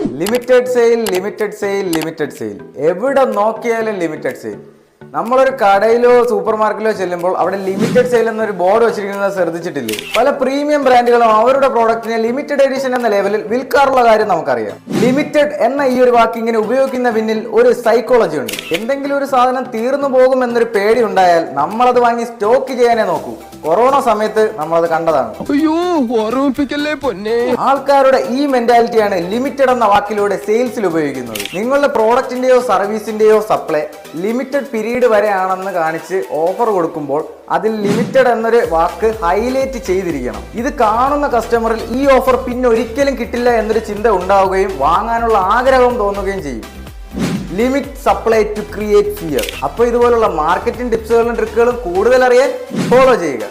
Limited sale, limited sale, limited sale. എവിടെ നോക്കിയാലും limited sale. നമ്മളൊരു കടയിലോ സൂപ്പർ മാർക്കറ്റിലോ ചെല്ലുമ്പോൾ അവിടെ ലിമിറ്റഡ് സെയിൽ എന്നൊരു ബോർഡ് വെച്ചിരിക്കുന്നത് ശ്രദ്ധിച്ചിട്ടില്ലേ? പല പ്രീമിയം ബ്രാൻഡുകളും അവരുടെ പ്രോഡക്റ്റിനെ ലിമിറ്റഡ് എഡിഷൻ എന്ന ലെവലിൽ വിൽക്കാറുള്ള കാര്യം നമുക്കറിയാം. ലിമിറ്റഡ് എന്ന ഈ ഒരു വാക്ക് ഇങ്ങനെ ഉപയോഗിക്കുന്ന പിന്നിൽ ഒരു സൈക്കോളജി ഉണ്ട്. എന്തെങ്കിലും ഒരു സാധനം തീർന്നു പോകും എന്നൊരു പേടി ഉണ്ടായാൽ നമ്മളത് വാങ്ങി സ്റ്റോക്ക് ചെയ്യാനേ നോക്കൂ. കൊറോണ സമയത്ത് നമ്മളത് കണ്ടതാണ്. ആൾക്കാരുടെ ഈ മെന്റാലിറ്റിയാണ് ലിമിറ്റഡ് എന്ന വാക്കിലൂടെ സെയിൽസിൽ ഉപയോഗിക്കുന്നത്. നിങ്ങളുടെ പ്രോഡക്റ്റിന്റെയോ സർവീസിന്റെയോ സപ്ലൈ ലിമിറ്റഡ് പീരീഡ് വരെ ആണെന്ന് കാണിച്ച് ഓഫർ കൊടുക്കുമ്പോൾ അതിൽ ലിമിറ്റഡ് എന്നൊരു വാക്ക് ഹൈലൈറ്റ് ചെയ്തിരിക്കണം. ഇത് കാണുന്ന കസ്റ്റമറിൽ ഈ ഓഫർ പിന്നെ ഒരിക്കലും കിട്ടില്ല എന്നൊരു ചിന്ത ഉണ്ടാവുകയും വാങ്ങാനുള്ള ആഗ്രഹം തോന്നുകയും ചെയ്യും. Limit supply to create fear. അപ്പോൾ ഇതുപോലുള്ള മാർക്കറ്റിംഗ് ടിപ്സുകളും ട്രിക്കുകളും കൂടുതൽ അറിയാൻ ഫോളോ ചെയ്യുക.